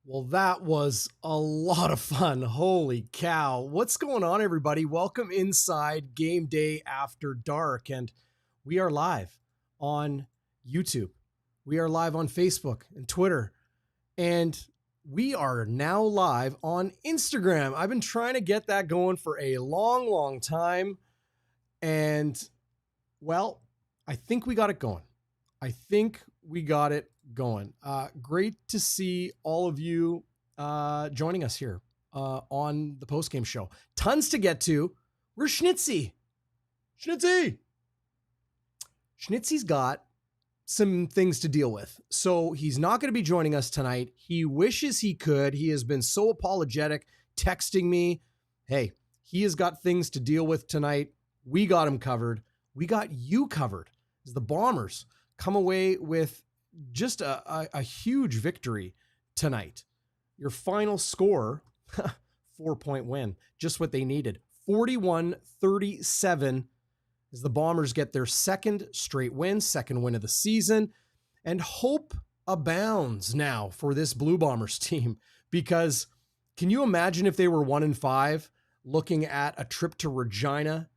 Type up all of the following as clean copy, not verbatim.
Well, that was a lot of fun. Holy cow. What's going on, everybody? Welcome inside Game Day After Dark. And we are live on YouTube. We are live on Facebook and Twitter. And we are now live on Instagram. I've been trying to get that going for a long time. And, well, I think we got it going. Great to see all of you joining us here on the postgame show. Tons to get to. Where's Schnitzy? Schnitzy's got some things to deal with, so he's not going to be joining us tonight. He wishes he could. He has been so apologetic, texting me, hey, he has got things to deal with tonight. We got him covered. We got you covered as the Bombers come away with just a huge victory tonight. Your final score, 4-point win, just what they needed. 41-37 as the Bombers get their second straight win, second win of the season. And hope abounds now for this Blue Bombers team, because can you imagine if they were 1-5 looking at a trip to Regina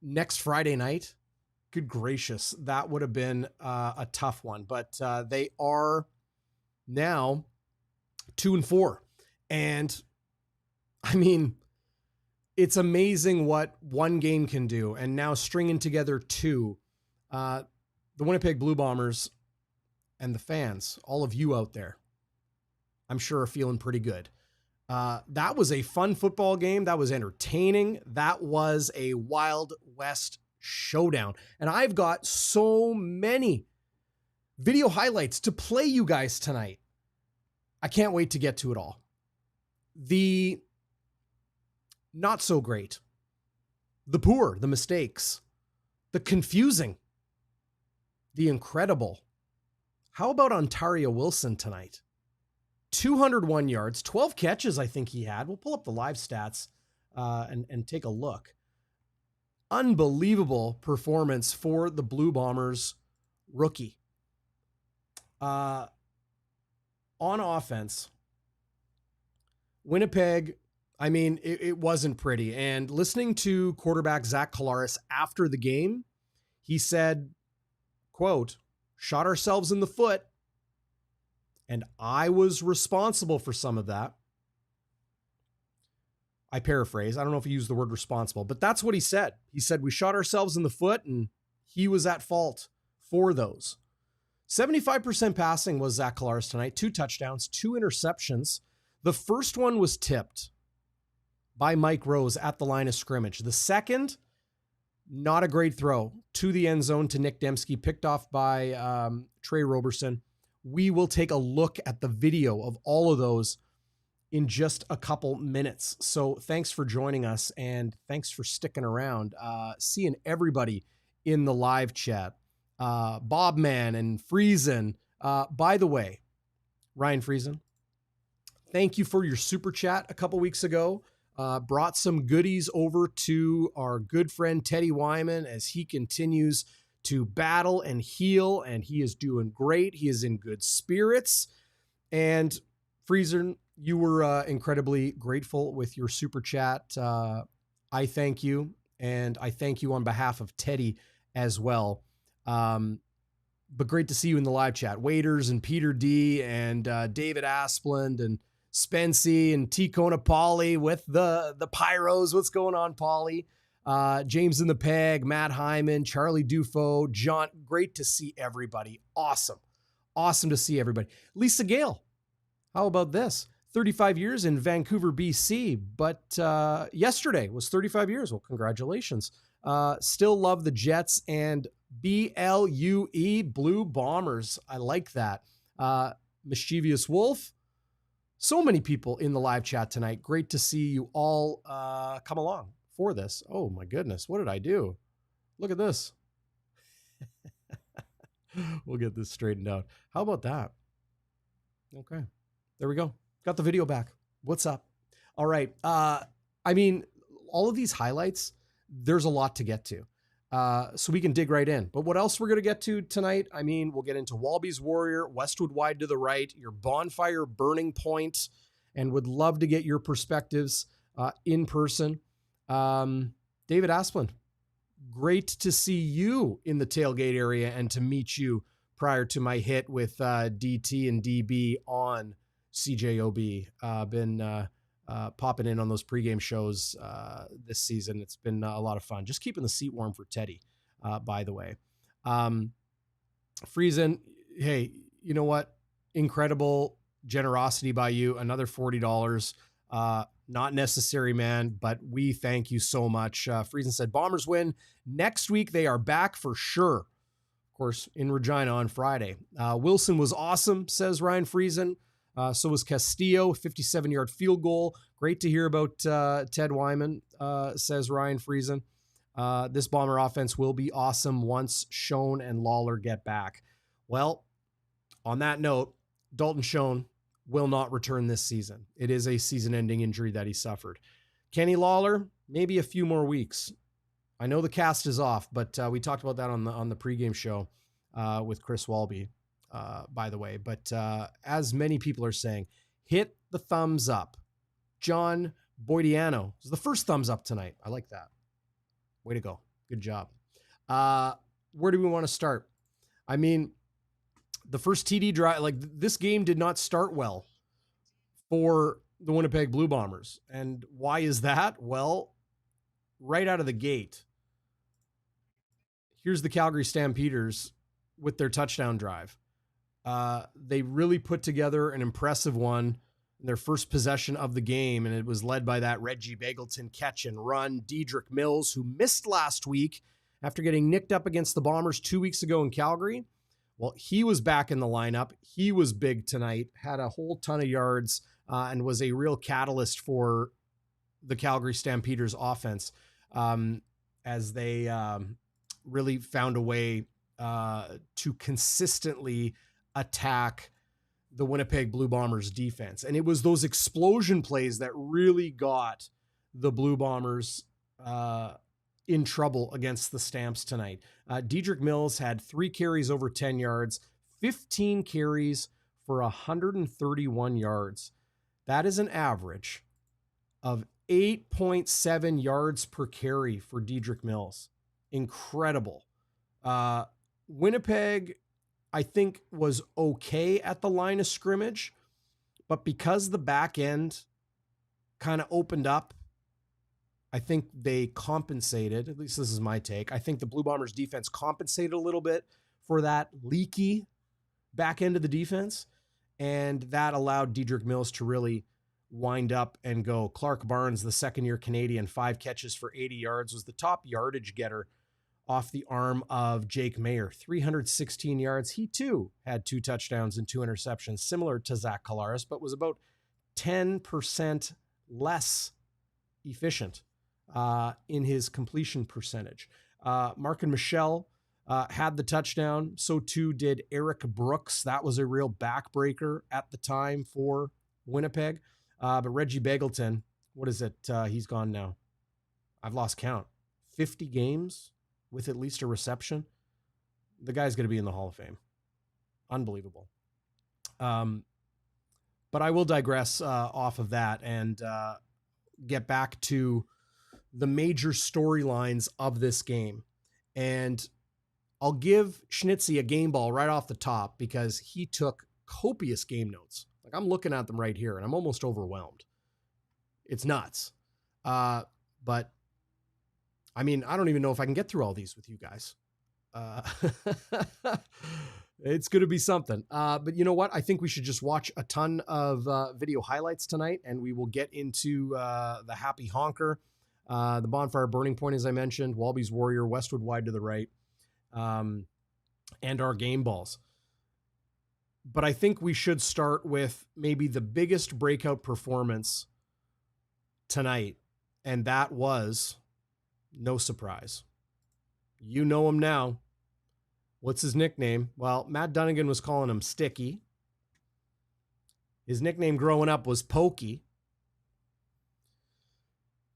next Friday night? Good gracious, that would have been a tough one. But they are now 2-4. And I mean, it's amazing what one game can do. And now stringing together two, the Winnipeg Blue Bombers and the fans, all of you out there, I'm sure are feeling pretty good. That was a fun football game. That was entertaining. That was a Wild West showdown. And I've got so many video highlights to play you guys tonight. I can't wait to get to it all. The not so great, the poor, the mistakes, the confusing, the incredible. How about Ontaria Wilson tonight? 201 yards, 12 catches I think he had. We'll pull up the live stats and take a look. Unbelievable performance for the Blue Bombers rookie. On offense, Winnipeg, I mean, it wasn't pretty. And listening to quarterback Zach Collaros after the game, he said, quote, shot ourselves in the foot, and I was responsible for some of that. I paraphrase. I don't know if he used the word responsible, but that's what he said. He said, we shot ourselves in the foot and he was at fault for those. 75% passing was Zach Collaros tonight. 2 touchdowns, 2 interceptions. The first one was tipped by Mike Rose at the line of scrimmage. The second, not a great throw to the end zone to Nick Dembski, picked off by Trey Roberson. We will take a look at the video of all of those in just a couple minutes. So thanks for joining us and thanks for sticking around. Seeing everybody in the live chat. Bobman and Friesen. By the way, Ryan Friesen, thank you for your super chat a couple weeks ago. Brought some goodies over to our good friend Teddy Wyman as he continues to battle and heal, and he is doing great. He is in good spirits. And Friesen, you were incredibly grateful with your super chat. I thank you, and I thank you on behalf of Teddy as well. But great to see you in the live chat. Waiters and Peter D and David Asplund and Spency and T. Kona Polly with the Pyros. What's going on, Polly? James in the Peg, Matt Hyman, Charlie Dufo, John. Great to see everybody. Awesome to see everybody. Lisa Gale, how about this? 35 years in Vancouver, BC, but yesterday was 35 years. Well, congratulations. Still love the Jets and BLUE, Blue Bombers. I like that. Mischievous Wolf. So many people in the live chat tonight. Great to see you all come along for this. Oh my goodness. What did I do? Look at this. We'll get this straightened out. How about that? Okay. There we go. Got the video back. What's up? All right. I mean, all of these highlights, there's a lot to get to. so we can dig right in. But what else we're going to get to tonight? I mean, we'll get into WALBY'S Warrior, Westwood Wide to the right, your Bonfire Burning Point, and would love to get your perspectives in person. David Asplund, great to see you in the tailgate area and to meet you prior to my hit with DT and DB on CJOB. Been popping in on those pregame shows this season. It's been a lot of fun. Just keeping the seat warm for Teddy, by the way. Friesen, hey, you know what? Incredible generosity by you. Another $40. Not necessary, man, but we thank you so much. Friesen said, Bombers win. Next week, they are back for sure. Of course, in Regina on Friday. Wilson was awesome, says Ryan Friesen. So was Castillo, 57-yard field goal. Great to hear about Ted Wyman, says Ryan Friesen. This Bomber offense will be awesome once Schoen and Lawler get back. Well, on that note, Dalton Schoen will not return this season. It is a season-ending injury that he suffered. Kenny Lawler, maybe a few more weeks. I know the cast is off, but we talked about that on the pregame show with Chris Walby, by the way. But as many people are saying, hit the thumbs up. John Boydiano is the first thumbs up tonight. I like that. Way to go. Good job. Where do we want to start? I mean, the first TD drive, like this game did not start well for the Winnipeg Blue Bombers. And why is that? Well, right out of the gate, here's the Calgary Stampeders with their touchdown drive. They really put together an impressive one in their first possession of the game, and it was led by that Reggie Begelton catch and run. Dedrick Mills, who missed last week after getting nicked up against the Bombers 2 weeks ago in Calgary. Well, he was back in the lineup. He was big tonight, had a whole ton of yards, and was a real catalyst for the Calgary Stampeders offense as they really found a way to consistently attack the Winnipeg Blue Bombers defense. And it was those explosion plays that really got the Blue Bombers in trouble against the Stamps tonight. Dedrick Mills had 3 carries over 10 yards, 15 carries for 131 yards. That is an average of 8.7 yards per carry for Dedrick Mills. Incredible. Winnipeg, I think, was okay at the line of scrimmage, but because the back end kind of opened up, I think they compensated. At least this is my take. I think the Blue Bombers defense compensated a little bit for that leaky back end of the defense, and that allowed Dedrick Mills to really wind up and go. Clark Barnes, the second-year Canadian, 5 catches for 80 yards, was the top yardage getter off the arm of Jake Mayer, 316 yards. He too had 2 touchdowns and 2 interceptions, similar to Zach Collaros, but was about 10% less efficient in his completion percentage. Mark and Michelle had the touchdown. So too did Eric Brooks. That was a real backbreaker at the time for Winnipeg. But Reggie Begelton, what is it? He's gone now. I've lost count. 50 games with at least a reception. The guy's going to be in the Hall of Fame. Unbelievable. But I will digress off of that and get back to the major storylines of this game. And I'll give Schnitzy a game ball right off the top because he took copious game notes. Like, I'm looking at them right here and I'm almost overwhelmed. It's nuts. But I mean, I don't even know if I can get through all these with you guys. It's going to be something. But you know what? I think we should just watch a ton of video highlights tonight, and we will get into the Happy Honker, the Bonfire Burning Point, as I mentioned, WALBY'S Warrior, Westwood Wide to the right, and our game balls. But I think we should start with maybe the biggest breakout performance tonight, and that was, no surprise, you know him now. What's his nickname? Well, Matt Dunnigan was calling him Sticky. His nickname growing up was Pokey.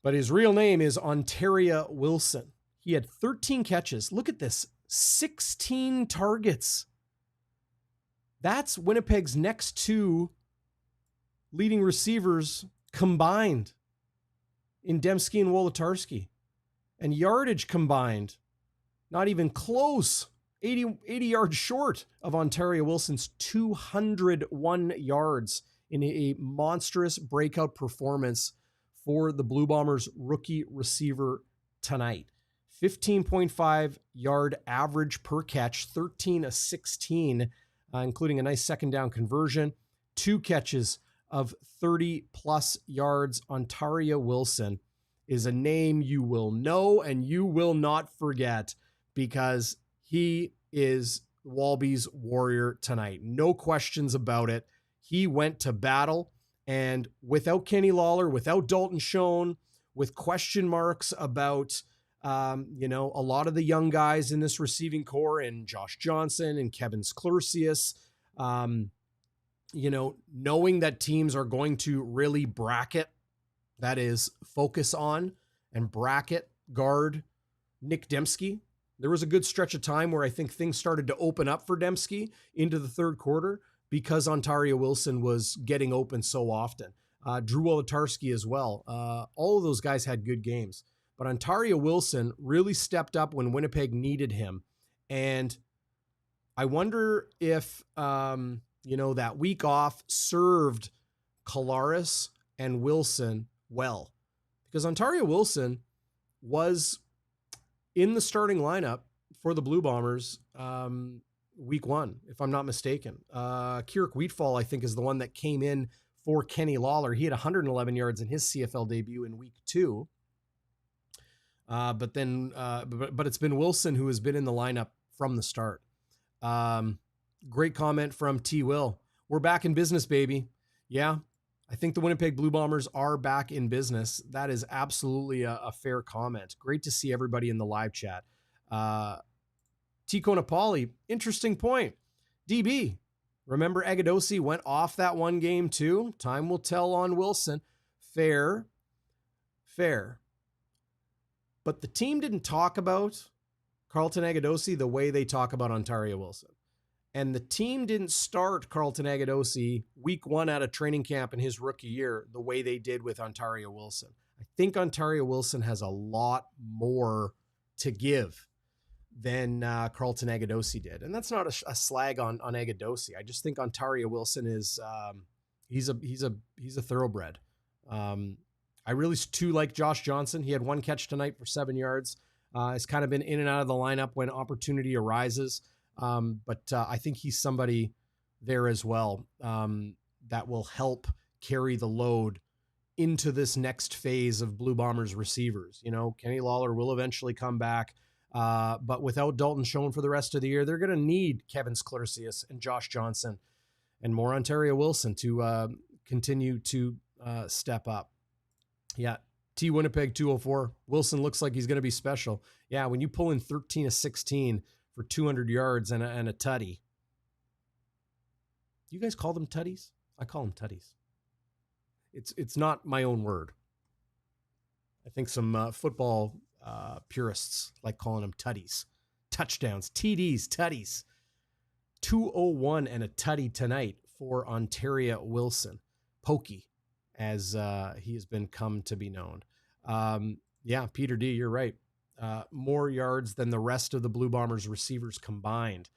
But his real name is Ontaria Wilson. He had 13 catches. Look at this, 16 targets. That's Winnipeg's next two leading receivers combined in Dembski and Wolitarsky. And yardage combined, not even close. 80 yards short of Ontaria Wilson's 201 yards in a monstrous breakout performance for the Blue Bombers rookie receiver tonight. 15.5 yard average per catch, 13 of 16, including a nice second down conversion, 2 catches of 30 plus yards. Ontaria Wilson is a name you will know and you will not forget, because he is WALBY'S warrior tonight. No questions about it. He went to battle, and without Kenny Lawler, without Dalton Schoen, with question marks about, a lot of the young guys in this receiving core, and Josh Johnson and Kevin Schlursius, knowing that teams are going to really bracket, that is, focus on and bracket guard Nick Dembski. There was a good stretch of time where I think things started to open up for Dembski into the third quarter because Ontario Wilson was getting open so often. Drew Wolitarsky as well. All of those guys had good games. But Ontario Wilson really stepped up when Winnipeg needed him. And I wonder if, that week off served Collaros and Wilson well. Because Ontario Wilson was in the starting lineup for the Blue Bombers week 1, if I'm not mistaken. Keurig Wheatfall, I think, is the one that came in for Kenny Lawler. He had 111 yards in his CFL debut in week 2. But it's been Wilson who has been in the lineup from the start. Great comment from T. Will. We're back in business, baby. Yeah, I think the Winnipeg Blue Bombers are back in business. That is absolutely a fair comment. Great to see everybody in the live chat. Tico Napoli, interesting point. DB, remember Agadosi went off that one game too? Time will tell on Wilson. Fair. But the team didn't talk about Carlton Agadosi the way they talk about Ontario Wilson. And the team didn't start Carlton Agadosi week 1 out of training camp in his rookie year the way they did with Ontario Wilson. I think Ontario Wilson has a lot more to give than Carlton Agadosi did. And that's not a slag on Agadosi. I just think Ontario Wilson is he's a thoroughbred. I really too like Josh Johnson. He had 1 catch tonight for 7 yards. Has kind of been in and out of the lineup when opportunity arises. But I think he's somebody there as well that will help carry the load into this next phase of Blue Bombers receivers. Kenny Lawler will eventually come back, but without Dalton Schoen for the rest of the year, they're going to need Kevin Schlursius and Josh Johnson and more Ontario Wilson to continue to step up. Yeah, T Winnipeg 204. Wilson looks like he's going to be special. Yeah, when you pull in 13 of 16 for 200 yards and a tutty. You guys call them tutties? I call them tutties. It's not my own word. I think some football purists like calling them tutties. Touchdowns, TDs, tutties. 201 and a tutty tonight for Ontario Wilson. Pokey, as he has been come to be known. Yeah, Peter D, you're right. More yards than the rest of the Blue Bombers receivers combined.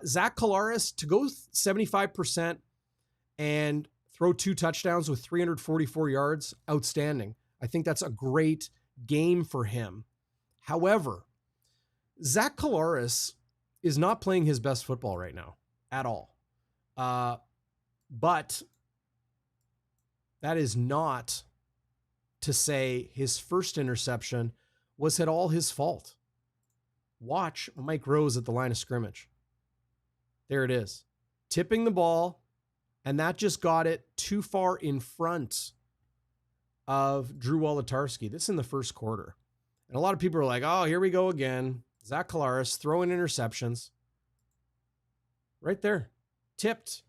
Zach Collaros to go 75% and throw 2 touchdowns with 344 yards. Outstanding. I think that's a great game for him. However, Zach Collaros is not playing his best football right now at all. But that is not to say his first interception was at all his fault. Watch Mike Rose at the line of scrimmage. There it is. Tipping the ball, and that just got it too far in front of Drew Wolitarsky. This in the first quarter. And a lot of people are like, oh, here we go again. Zach Collaros throwing interceptions. Right there. Tipped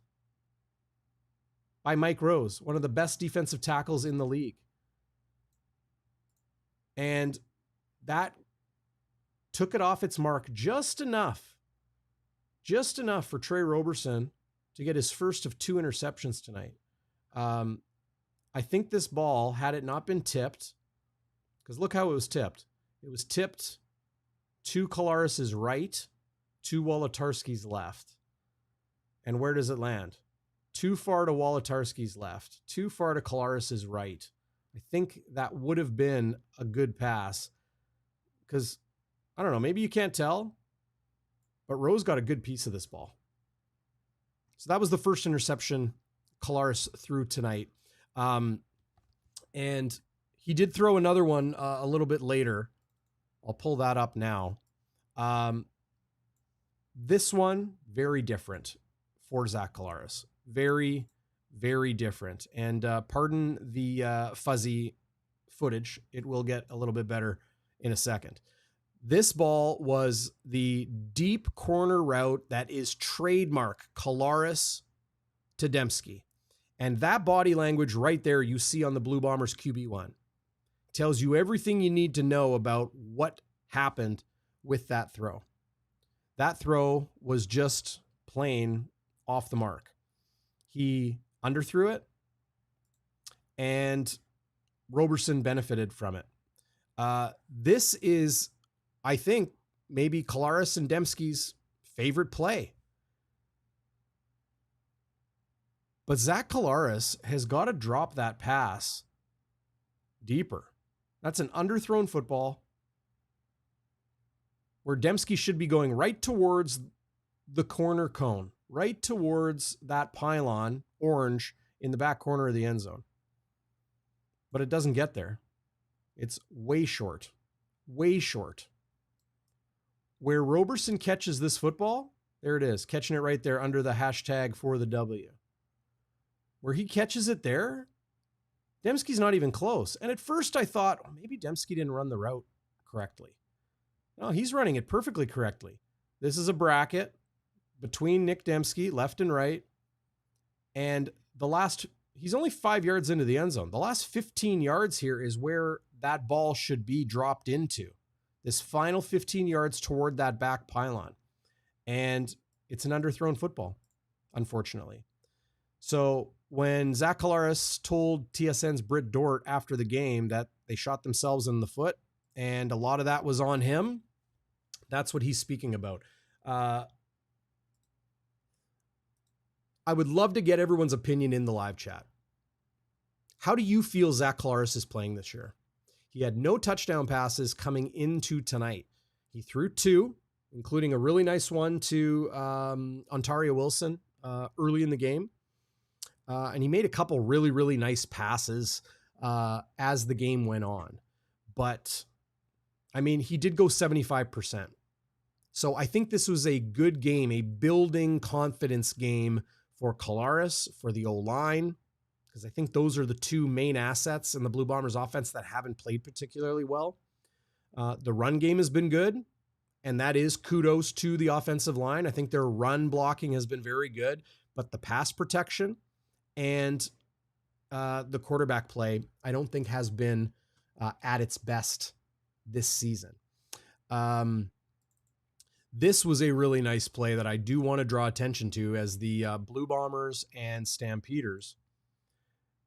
by Mike Rose, one of the best defensive tackles in the league. And that took it off its mark just enough for Trey Roberson to get his first of 2 interceptions tonight. I think this ball, had it not been tipped, because look how it was tipped. It was tipped to Collaros' right, to Wolitarsky's left. And where does it land? Too far to Wolitarsky's left, too far to Collaros' right. I think that would have been a good pass, because, I don't know, maybe you can't tell, but Rose got a good piece of this ball. So that was the first interception Collaros threw tonight. And he did throw another one a little bit later. I'll pull that up now. This one, very different for Zach Collaros. Very, very different. And pardon the fuzzy footage. It will get a little bit better in a second. This ball was the deep corner route that is trademark Collaros to Dembski. And that body language right there you see on the Blue Bombers QB1 tells you everything you need to know about what happened with that throw. That throw was just plain off the mark. He underthrew it, and Roberson benefited from it. This is, I think, maybe Collaros and Dembski's favorite play. But Zach Collaros has got to drop that pass deeper. That's an underthrown football where Dembski should be going right towards the corner cone, right towards that pylon, orange, in the back corner of the end zone. But it doesn't get there. It's way short. Way short. Where Roberson catches this football, there it is, catching it right there under the hashtag for the W. Where he catches it there, Dembski's not even close. And at first I thought, well, maybe Dembski didn't run the route correctly. No, he's running it perfectly correctly. This is a bracket between Nick Dembski, left and right. And he's only 5 yards into the end zone. The last 15 yards here is where that ball should be dropped into. This final 15 yards toward that back pylon. And it's an underthrown football, unfortunately. So when Zach Collaros told TSN's Britt Dort after the game that they shot themselves in the foot, and a lot of that was on him, that's what he's speaking about. I would love to get everyone's opinion in the live chat. How do you feel Zach Collaros is playing this year? He had no touchdown passes coming into tonight. He threw 2, including a really nice one to Ontaria Wilson early in the game. And he made a couple really, really nice passes as the game went on. But, I mean, he did go 75%. So I think this was a good game, a building confidence game for Collaros, for the O-line, because I think those are the 2 main assets in the Blue Bombers offense that haven't played particularly well. The run game has been good, and that is kudos to the offensive line. I think their run blocking has been very good, but the pass protection and the quarterback play, I don't think has been at its best this season. This was a really nice play that I do want to draw attention to as the Blue Bombers and Stampeders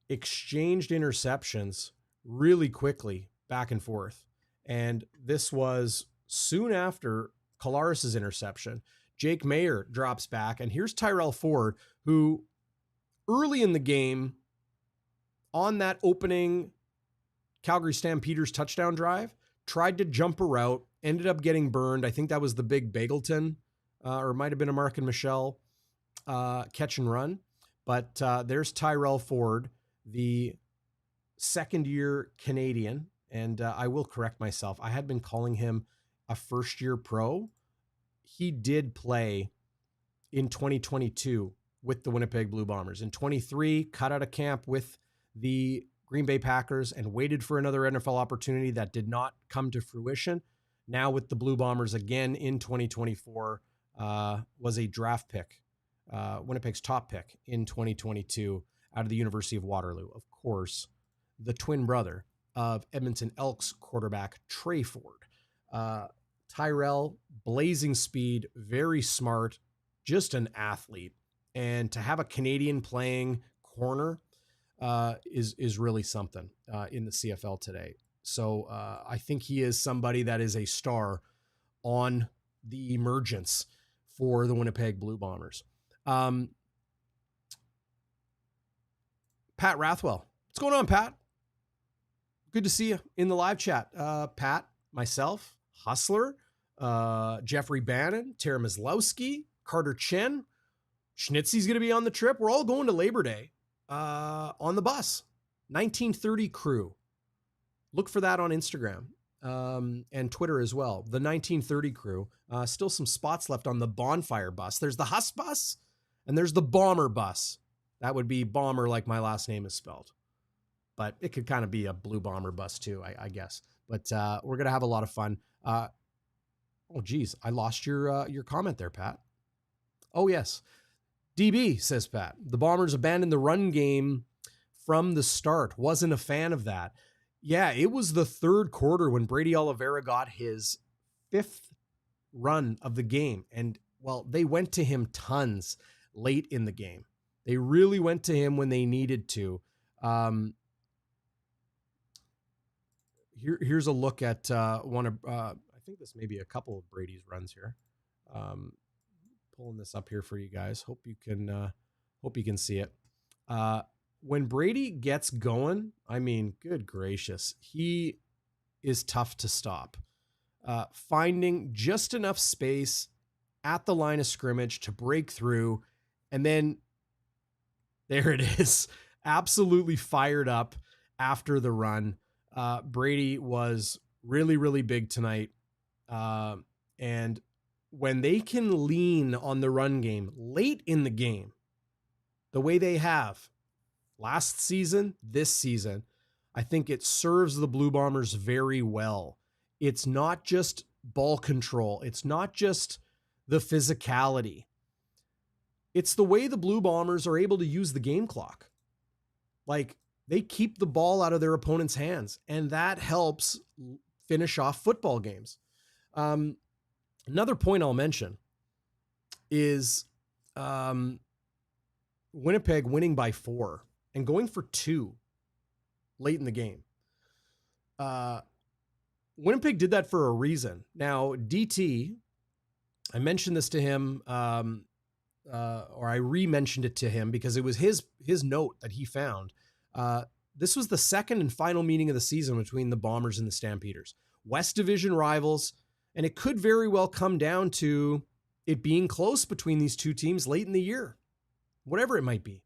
exchanged interceptions really quickly back and forth. And this was soon after Collaros' interception. Jake Mayer drops back, and here's Tyrell Ford, who early in the game on that opening Calgary Stampeders touchdown drive tried to jump a route, ended up getting burned. I think that was the big Bagleton, or it might have been a Mark and Michelle catch and run. But there's Tyrell Ford, the second-year Canadian. And I will correct myself. I had been calling him a first-year pro. He did play in 2022 with the Winnipeg Blue Bombers. In 23, cut out of camp with the Green Bay Packers and waited for another NFL opportunity that did not come to fruition. Now with the Blue Bombers again in 2024, was a draft pick, Winnipeg's top pick in 2022 out of the University of Waterloo. Of course, the twin brother of Edmonton Elks quarterback Trey Ford. Tyrell, blazing speed, very smart, just an athlete. And to have a Canadian playing corner is really something in the CFL today. So I think he is somebody that is a star on the emergence for the Winnipeg Blue Bombers. Pat Rathwell. What's going on, Pat? Good to see you in the live chat. Pat, myself, Hustler, Jeffrey Bannon, Tara Maslowski, Carter Chen, Schnitzy's going to be on the trip. We're all going to Labor Day on the bus. 1930 crew. Look for that on Instagram and Twitter as well. The 1930 crew. Still some spots left on the Bonfire bus. There's the Huss bus and there's the Bomber bus. That would be Bomber like my last name is spelled. But it could kind of be a Blue Bomber bus too, I guess. But we're going to have a lot of fun. Oh, geez. I lost your comment there, Pat. Oh, yes. DB, says Pat. The Bombers abandoned the run game from the start. Wasn't a fan of that. Yeah, it was the third quarter when Brady Oliveira got his 5th run of the game. And, well, they went to him tons late in the game. They really went to him when they needed to. Here's a look at one of, I think this may be a couple of Brady's runs here. Pulling this up here for you guys. Hope you can see it. When Brady gets going, I mean, good gracious, he is tough to stop. Finding just enough space at the line of scrimmage to break through, and then there it is, absolutely fired up after the run. Brady was really, really big tonight. And when they can lean on the run game late in the game, the way they have last season, this season, I think it serves the Blue Bombers very well. It's not just ball control. It's not just the physicality. It's the way the Blue Bombers are able to use the game clock. Like, they keep the ball out of their opponent's hands, and that helps finish off football games. Another point I'll mention is Winnipeg winning by 4 and going for 2 late in the game. Winnipeg did that for a reason. Now, DT, I mentioned this to him, or I re-mentioned it to him because it was his note that he found. This was the second and final meeting of the season between the Bombers and the Stampeders. West Division rivals, and it could very well come down to it being close between these two teams late in the year, whatever it might be.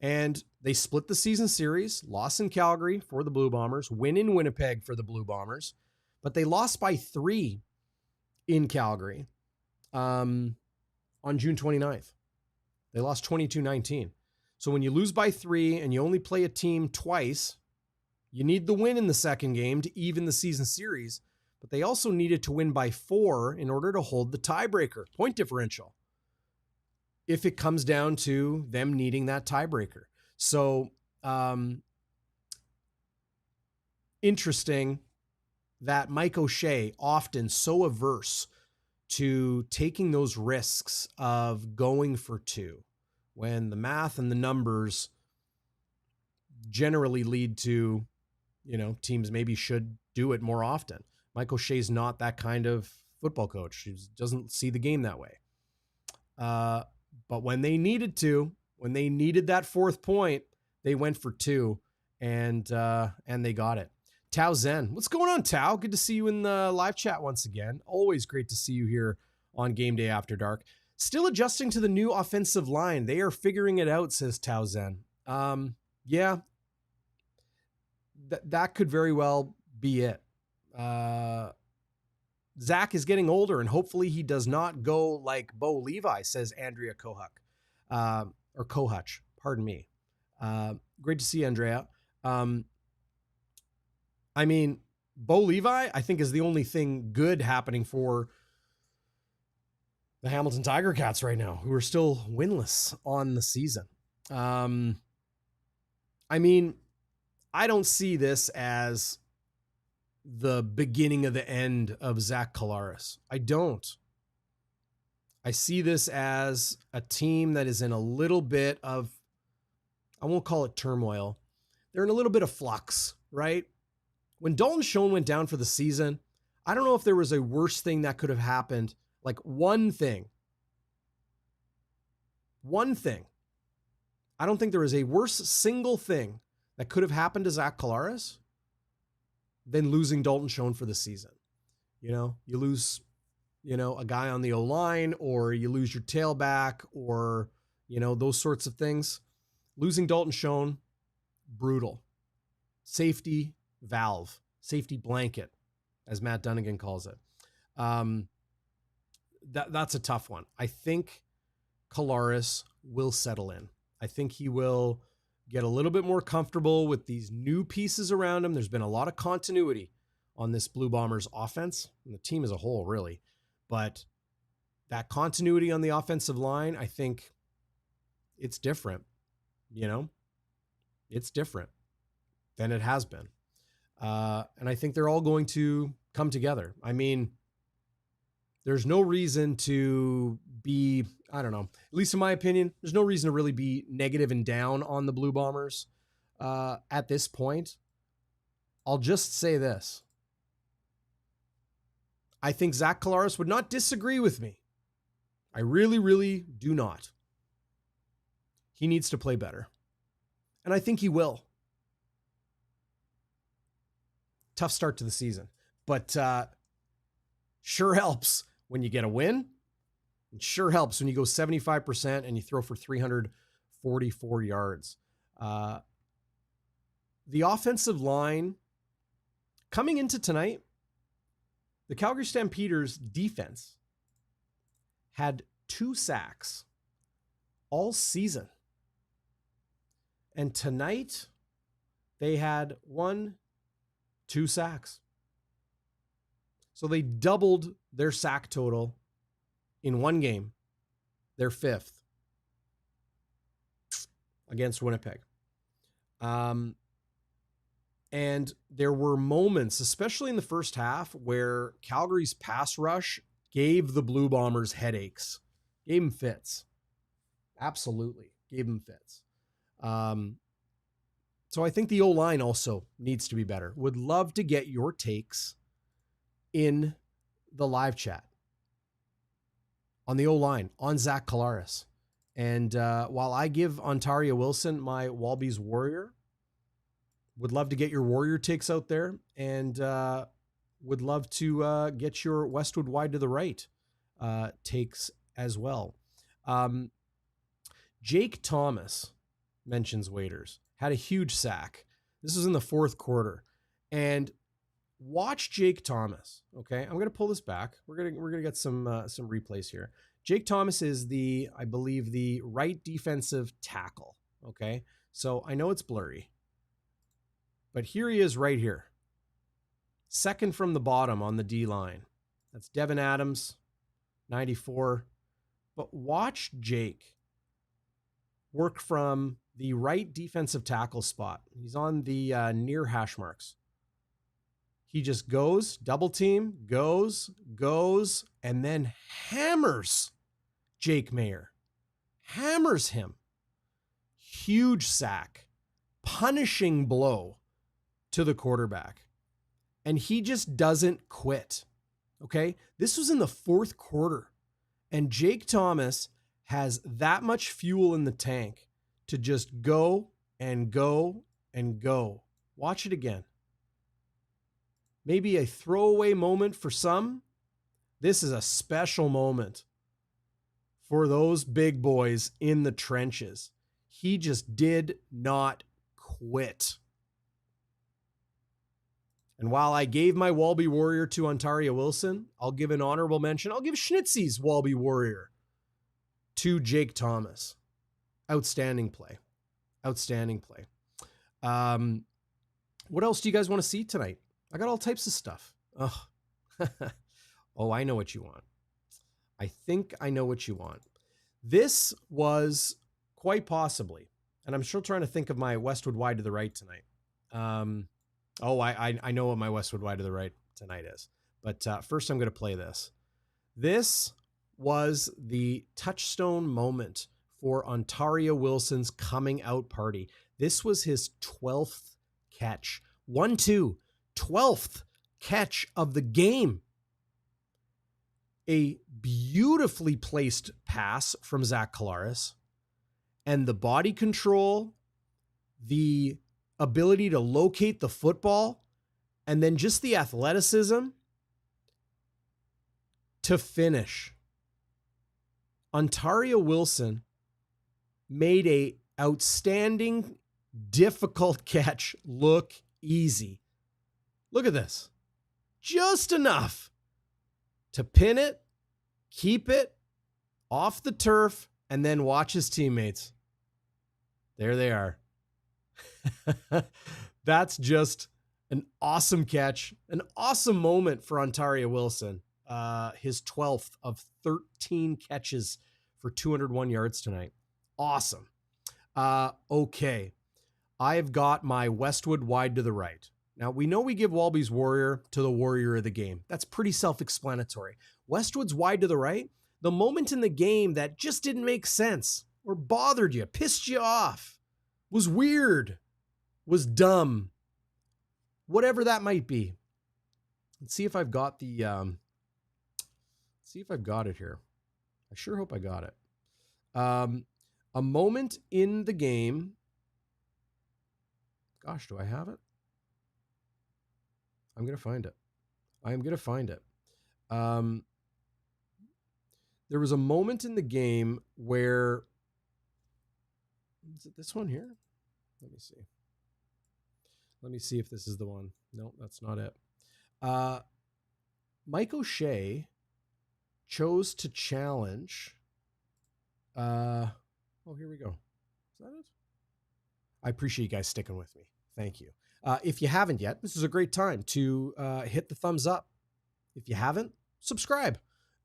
And they split the season series, loss in Calgary for the Blue Bombers, win in Winnipeg for the Blue Bombers, but they lost by 3 in Calgary on June 29th. They lost 22-19. So when you lose by 3 and you only play a team twice, you need the win in the second game to even the season series, but they also needed to win by 4 in order to hold the tiebreaker, point differential, if it comes down to them needing that tiebreaker. So interesting that Mike O'Shea, often so averse to taking those risks of going for 2, when the math and the numbers generally lead to, teams maybe should do it more often. Mike O'Shea's not that kind of football coach. He doesn't see the game that way. But when they needed that 4th point, they went for 2 and they got it. Tao Zen. What's going on, Tao? Good to see you in the live chat once again. Always great to see you here on Game Day After Dark. Still adjusting to the new offensive line. They are figuring it out, says Tao Zen. Yeah, that could very well be it. Zach is getting older, and hopefully he does not go like Bo Levi, says Andrea Kohutch, or Kohutch, pardon me. Great to see Andrea. I mean, Bo Levi, I think, is the only thing good happening for the Hamilton Tiger Cats right now, who are still winless on the season. I mean, I don't see this as the beginning of the end of Zach Collaros. I don't. I see this as a team that is in a little bit of, I won't call it turmoil. They're in a little bit of flux, right? When Dalton Schoen went down for the season, I don't know if there was a worse thing that could have happened. Like one thing. I don't think there is a worse single thing that could have happened to Zach Collaros than losing Dalton Schoen for the season. You lose, a guy on the O-line, or you lose your tailback, or, those sorts of things. Losing Dalton Schoen, brutal. Safety valve, safety blanket, as Matt Dunnigan calls it. That's a tough one. I think Collaros will settle in. I think he will get a little bit more comfortable with these new pieces around him. There's been a lot of continuity on this Blue Bombers offense, and the team as a whole, really. But that continuity on the offensive line, I think it's different. It's different than it has been. And I think they're all going to come together. I mean, there's no reason to be, I don't know, at least in my opinion, there's no reason to really be negative and down on the Blue Bombers at this point. I'll just say this. I think Zach Collaros would not disagree with me. I really, really do not. He needs to play better. And I think he will. Tough start to the season. But sure helps when you get a win. It sure helps when you go 75% and you throw for 344 yards. The offensive line, coming into tonight, the Calgary Stampeders defense had 2 sacks all season. And tonight, they had 2 sacks. So they doubled their sack total in one game, their 5th against Winnipeg. And there were moments, especially in the first half, where Calgary's pass rush gave the Blue Bombers headaches, gave them fits. Absolutely, gave them fits. So I think the O-line also needs to be better. Would love to get your takes in the live chat on the O-line, on Zach Collaros. And while I give Ontaria Wilson my WALBY'S Warrior, would love to get your Warrior takes out there, and would love to get your Westwood wide to the right takes as well. Jake Thomas mentions Waiters. Had a huge sack. This was in the 4th quarter. And watch Jake Thomas. Okay, I'm gonna pull this back. We're gonna get some replays here. Jake Thomas is I believe the right defensive tackle. Okay, so I know it's blurry, but here he is right here. Second from the bottom on the D line. That's Devin Adams, 94. But watch Jake work from the right defensive tackle spot. He's on the near hash marks. He just goes, double team, goes, and then hammers Jake Mayer. Hammers him. Huge sack. Punishing blow to the quarterback. And he just doesn't quit. Okay? This was in the 4th quarter. And Jake Thomas has that much fuel in the tank to just go and go and go. Watch it again. Maybe a throwaway moment for some. This is a special moment for those big boys in the trenches. He just did not quit. And while I gave my WALBY Warrior to Ontaria Wilson, I'll give an honorable mention. I'll give Schnitzy's WALBY Warrior to Jake Thomas. Outstanding play. Outstanding play. What else do you guys want to see tonight? I got all types of stuff. Oh, oh, I know what you want. I think I know what you want. This was quite possibly, and I'm still trying to think of my Westwood wide to the right tonight. Oh, I know what my Westwood Wide to the Right tonight is. But first I'm going to play this. This was the touchstone moment for Ontaria Wilson's coming out party. This was his 12th catch. 1-2, 12th catch of the game. A beautifully placed pass from Zach Collaros, and the body control, the ability to locate the football, and then just the athleticism to finish. Ontaria Wilson made a outstanding, difficult catch look easy. Look at this. Just enough to pin it, keep it off the turf, and then watch his teammates. There they are. That's just an awesome catch, an awesome moment for Ontaria Wilson. His 12th of 13 catches for 201 yards tonight. Awesome. Okay. I've got my Westwood Wide to the Right. Now, we know we give WALBY'S Warrior to the warrior of the game. That's pretty self-explanatory. Westwood's Wide to the Right, the moment in the game that just didn't make sense or bothered you, pissed you off, was weird, was dumb, whatever that might be. Let's see if I've got the, it here. I sure hope I got it. A moment in the game. Gosh, do I have it? I'm going to find it. I am going to find it. There was a moment in the game where, is it this one here? Let me see. Let me see if this is the one. No, that's not it. Mike O'Shea chose to challenge. Oh, here we go. Is that it? I appreciate you guys sticking with me. Thank you. If you haven't yet, this is a great time to hit the thumbs up. If you haven't, subscribe.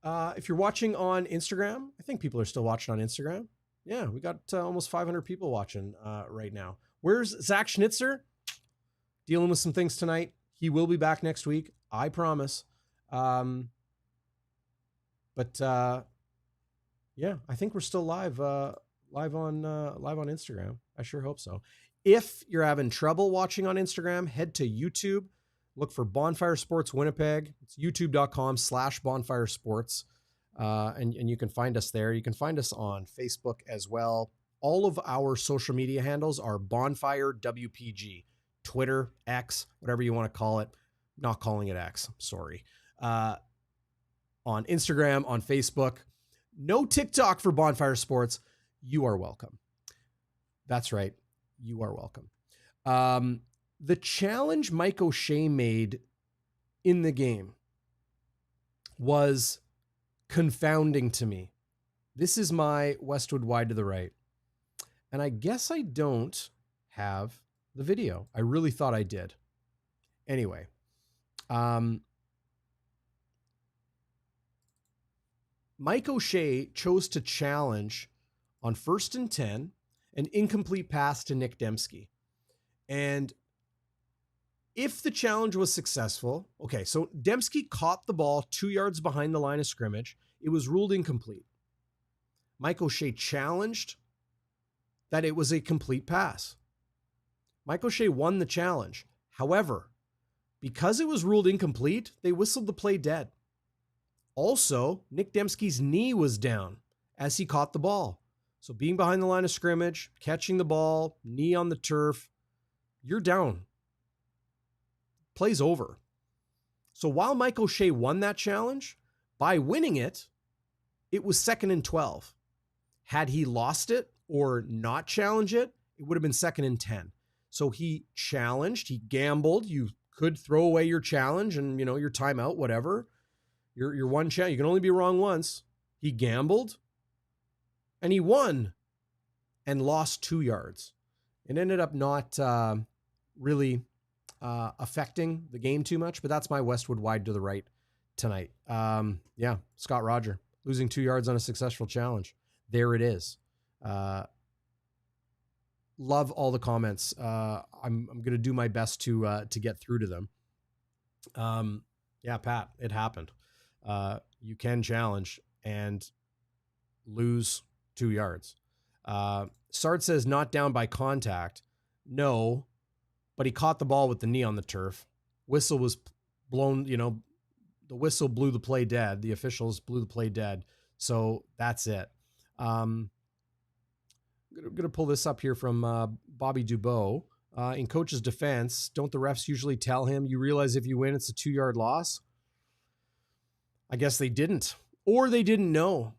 If you're watching on Instagram, I think people are still watching on Instagram. Yeah, we got almost 500 people watching right now. Where's Zach Schnitzer? Dealing with some things tonight. He will be back next week. I promise. But yeah, I think we're still live on Instagram. I sure hope so. If you're having trouble watching on Instagram, head to YouTube. Look for Bonfire Sports Winnipeg. It's youtube.com/Bonfire Sports. And you can find us there. You can find us on Facebook as well. All of our social media handles are Bonfire WPG. Twitter, X, whatever you want to call it. I'm not calling it X. Sorry. On Instagram, on Facebook. No TikTok for Bonfire Sports. You are welcome. That's right. You are welcome. The challenge Mike O'Shea made in the game was confounding to me. This is my Westwood Wide to the Right. And I guess I don't have the video. I really thought I did. Anyway, Mike O'Shea chose to challenge on 1st and 10, an incomplete pass to Nick Dembski. And if the challenge was successful, okay, so Dembski caught the ball 2 yards behind the line of scrimmage. It was ruled incomplete. Mike O'Shea challenged that it was a complete pass. Mike O'Shea won the challenge. However, because it was ruled incomplete, they whistled the play dead. Also, Nick Dembski's knee was down as he caught the ball. So being behind the line of scrimmage, catching the ball, knee on the turf, you're down. Play's over. So while Mike O'Shea won that challenge, by winning it, it was 2nd and 12. Had he lost it or not challenge it, it would have been 2nd and 10. So he challenged, he gambled. You could throw away your challenge and, your timeout, whatever. Your one challenge, you can only be wrong once. He gambled and he won and lost 2 yards. It ended up not really affecting the game too much, but that's my Westwood Wide to the Right tonight. Yeah, Scott Roger losing 2 yards on a successful challenge. There it is. love all the comments. I'm going to do my best to get through to them. Yeah, Pat, it happened. You can challenge and lose 2 yards. Sard says not down by contact. No, but he caught the ball with the knee on the turf. Whistle was blown, the whistle blew the play dead. The officials blew the play dead. So that's it. I'm going to pull this up here from Bobby Dubois. In coach's defense, don't the refs usually tell him, you realize if you win, it's a 2-yard loss? I guess they didn't, or they didn't know.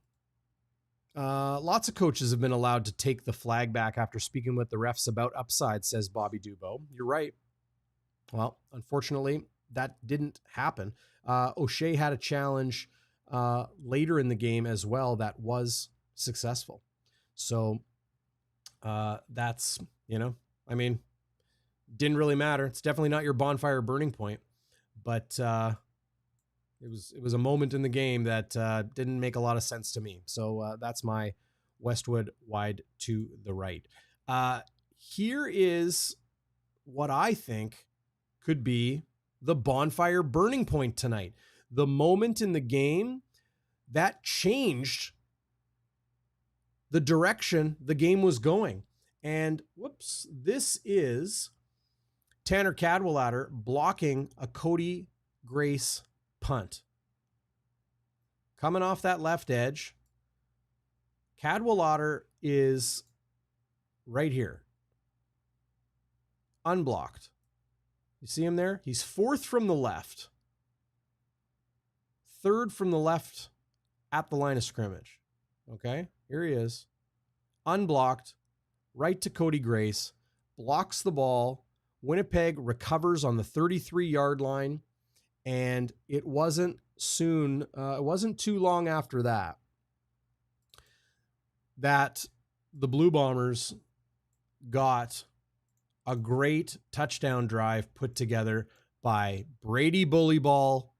Lots of coaches have been allowed to take the flag back after speaking with the refs about upside, says Bobby Dubois. You're right. Well, unfortunately, that didn't happen. O'Shea had a challenge later in the game as well that was successful. So that's, didn't really matter. It's definitely not your bonfire burning point, but it was a moment in the game that didn't make a lot of sense to me. So that's my Westwood wide to the right. Here is what I think could be the bonfire burning point tonight. The moment in the game that changed the direction the game was going. And whoops, this is Tanner Cadwallader blocking a Cody Grace punt. Coming off that left edge, Cadwallader is right here. Unblocked. You see him there? He's 4th from the left. 3rd from the left at the line of scrimmage. Okay, here he is. Unblocked, right to Cody Grace, blocks the ball. Winnipeg recovers on the 33-yard line, and it wasn't too long after that the Blue Bombers got a great touchdown drive put together by Brady Bully Ball,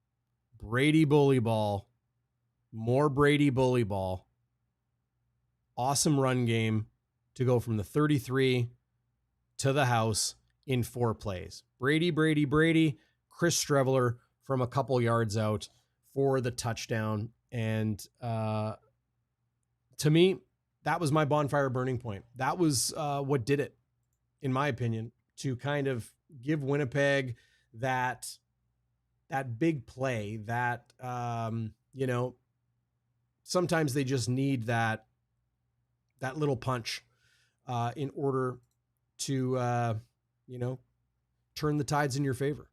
more Brady Bully Ball. Awesome run game to go from the 33 to the house in 4 plays. Brady, Chris Streveler from a couple yards out for the touchdown. And to me, that was my bonfire burning point. That was what did it, in my opinion, to kind of give Winnipeg that big play that, sometimes they just need that little punch in order to, turn the tides in your favor.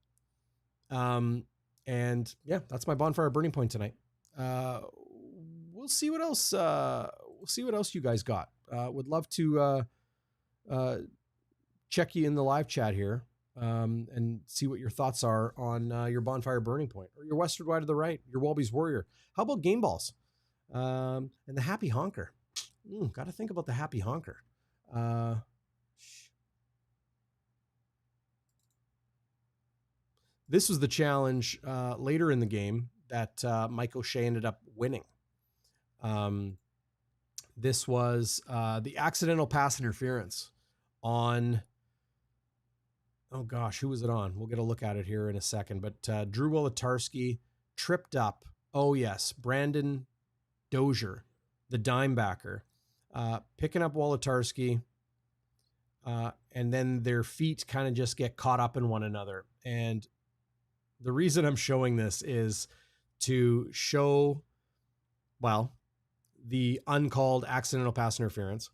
And yeah, that's my bonfire burning point tonight. We'll see what else. We'll see what else you guys got. Would love to check you in the live chat here and see what your thoughts are on your bonfire burning point or your Westward wide to the right, your WALBY'S Warrior. How about game balls and the happy honker? Got to think about the happy honker. This was the challenge later in the game that Mike O'Shea ended up winning. This was the accidental pass interference on, oh gosh, who was it on? We'll get a look at it here in a second. But Drew Wolitarsky tripped up, oh yes, Branden Dozier, the dime backer, picking up Wolitarsky, and then their feet kind of just get caught up in one another. And the reason I'm showing this is to show, well, the uncalled accidental pass interference.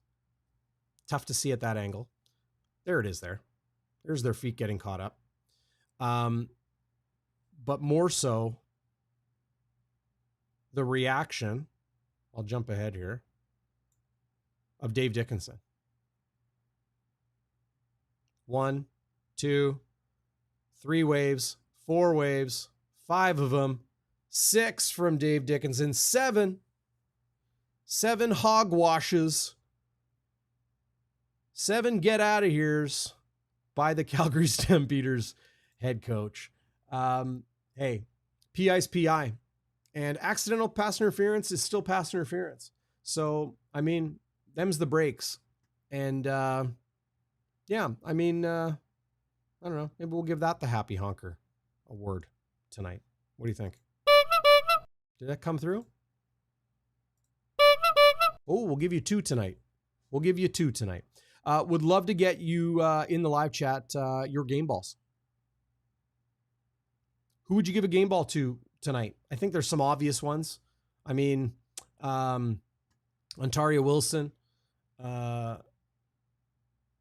Tough to see at that angle. There it is there. There's their feet getting caught up. But more so, the reaction, I'll jump ahead here, of Dave Dickinson. 1, 2, 3 waves, 4 waves, 5 of them, 6 from Dave Dickinson, 7 hogwashes, 7 get out of here's by the Calgary Stampeders head coach. Hey, PI's PI, and accidental pass interference is still pass interference. So, I mean, them's the breaks. And yeah, I mean, I don't know. Maybe we'll give that the Happy Honker award tonight. What do you think? Did that come through? Oh, we'll give you 2 tonight. We'll give you 2 tonight. Would love to get you in the live chat your game balls. Who would you give a game ball to tonight? I think there's some obvious ones. I mean, Ontaria Wilson,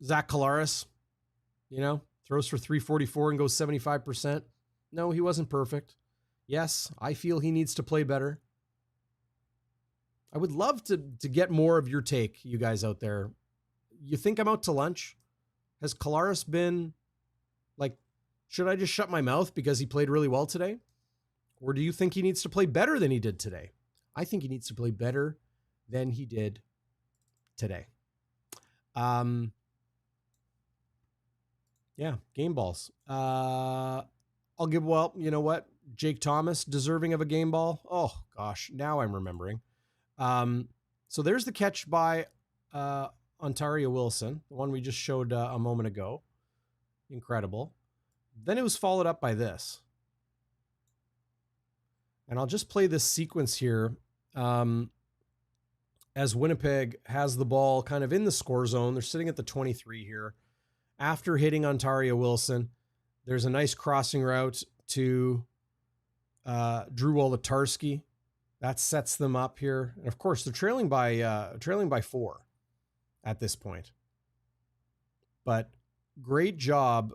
Zach Collaros, throws for 344 and goes 75%. No, he wasn't perfect. Yes, I feel he needs to play better. I would love to get more of your take, you guys out there. You think I'm out to lunch? Has Collaros been like, should I just shut my mouth because he played really well today? Or do you think he needs to play better than he did today? I think he needs to play better than he did today. Yeah, game balls. I'll give, well, you know what? Jake Thomas, deserving of a game ball. Oh, gosh, now I'm remembering. So there's the catch by Ontaria Wilson, the one we just showed a moment ago. Incredible. Then it was followed up by this. And I'll just play this sequence here as Winnipeg has the ball kind of in the score zone. They're sitting at the 23 here. After hitting Ontaria Wilson, there's a nice crossing route to Drew Wolitarsky. That sets them up here. And of course, they're trailing by 4 at this point. But great job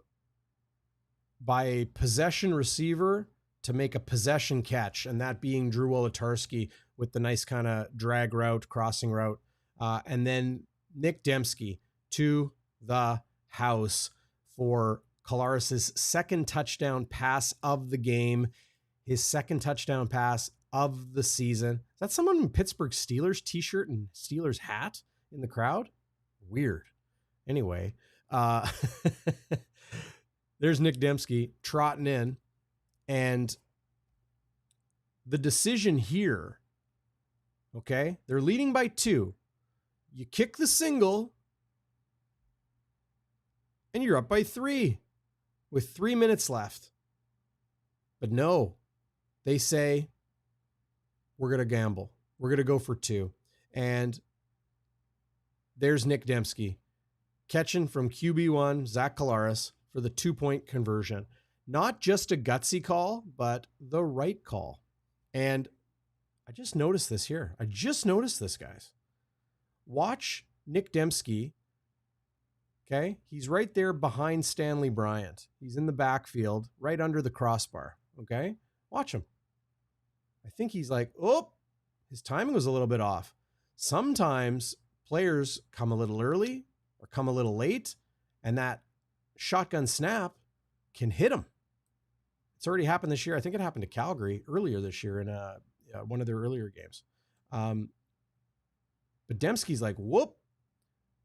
by a possession receiver to make a possession catch, and that being Drew Wolitarsky with the nice kind of drag route, crossing route. And then Nick Dembski to the house for Collaros' second touchdown pass of the game, his second touchdown pass of the season. Is that someone in Pittsburgh Steelers t-shirt and Steelers hat in the crowd? Weird. Anyway, there's Nick Dembski trotting in, and the decision here, okay, they're leading by 2. You kick the single, and you're up by 3 with 3 minutes left. But no, they say, we're going to gamble. We're going to go for 2. And there's Nick Dembski catching from QB1, Zach Collaros, for the 2-point conversion. Not just a gutsy call, but the right call. And I just noticed this here. I just noticed this, guys. Watch Nick Dembski. Okay, he's right there behind Stanley Bryant. He's in the backfield, right under the crossbar. Okay, watch him. I think he's like, oh, his timing was a little bit off. Sometimes players come a little early or come a little late, and that shotgun snap can hit them. It's already happened this year. I think it happened to Calgary earlier this year in one of their earlier games. But Dembski's like, whoop,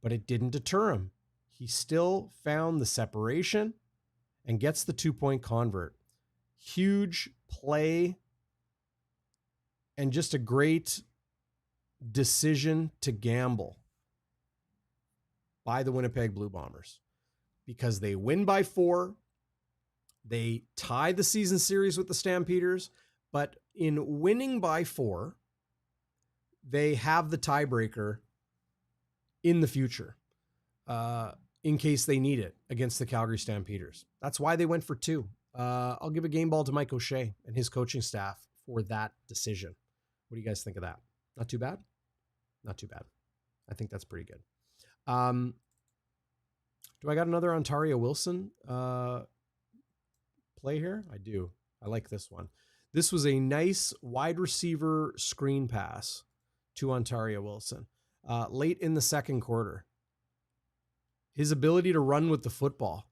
but it didn't deter him. He still found the separation and gets the 2-point convert. Huge play and just a great decision to gamble by the Winnipeg Blue Bombers, because they win by 4. They tie the season series with the Stampeders, but in winning by 4, they have the tiebreaker in the future. In case they need it against the Calgary Stampeders. That's why they went for 2. I'll give a game ball to Mike O'Shea and his coaching staff for that decision. What do you guys think of that? Not too bad? Not too bad. I think that's pretty good. Do I got another Ontaria Wilson play here? I do. I like this one. This was a nice wide receiver screen pass to Ontaria Wilson late in the second quarter. His ability to run with the football,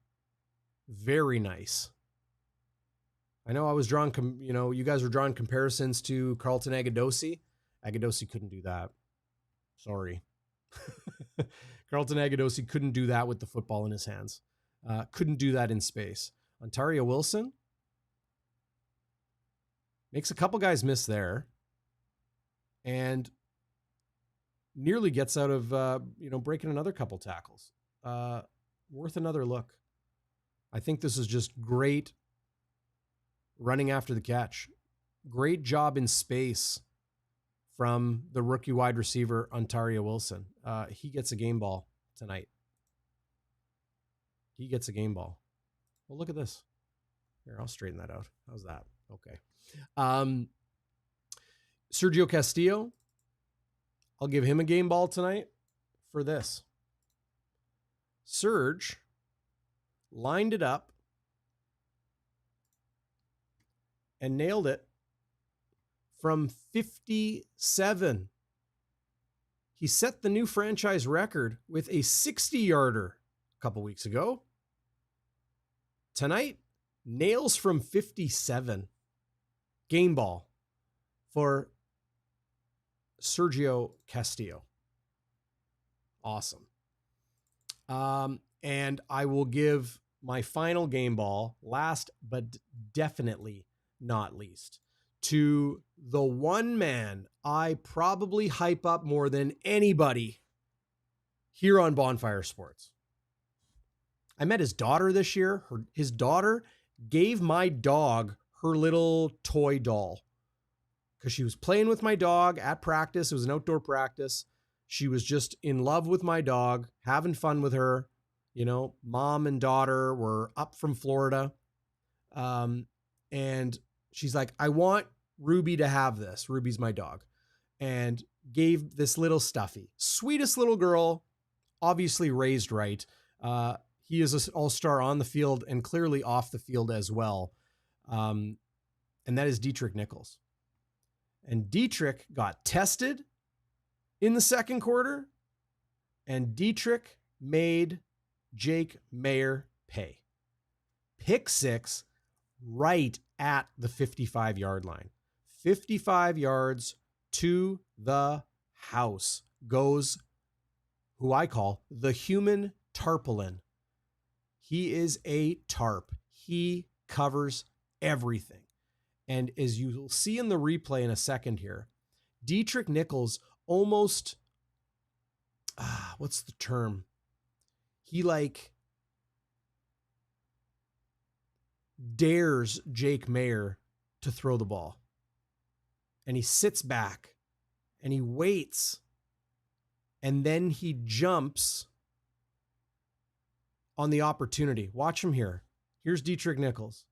very nice. I know I was drawing, you guys were drawing comparisons to Carlton Agadosi. Agadosi couldn't do that. Sorry. Carlton Agadosi couldn't do that with the football in his hands. Couldn't do that in space. Ontaria Wilson makes a couple guys miss there and nearly gets out of, breaking another couple tackles. worth another look. I think this is just great running after the catch. Great job in space from the rookie wide receiver, Ontaria Wilson. He gets a game ball tonight. He gets a game ball. Well, look at this. Here, I'll straighten that out. How's that? Okay. Sergio Castillo, I'll give him a game ball tonight for this. Serge lined it up and nailed it from 57. He set the new franchise record with a 60-yarder a couple weeks ago. Tonight, nails from 57. Game ball for Sergio Castillo. Awesome. And I will give my final game ball, last but definitely not least, to the one man I probably hype up more than anybody here on Bonfire Sports. I met his daughter this year. His daughter gave my dog her little toy doll because she was playing with my dog at practice. It was an outdoor practice. She was just in love with my dog, having fun with her. You know, mom and daughter were up from Florida. And she's like, I want Ruby to have this. Ruby's my dog. And gave this little stuffy. Sweetest little girl, obviously raised right. He is an all-star on the field and clearly off the field as well. And that is Dietrich Nichols. And Dietrich got tested in the second quarter, and Dietrich made Jake Mayer pay. Pick six right at the 55-yard line. 55 yards to the house goes who I call the human tarpaulin. He is a tarp. He covers everything. And as you will see in the replay in a second here, Dietrich Nichols almost, what's the term? He like dares Jake Mayer to throw the ball. And he sits back and he waits. And then he jumps on the opportunity. Watch him here. Here's Dietrich Nichols.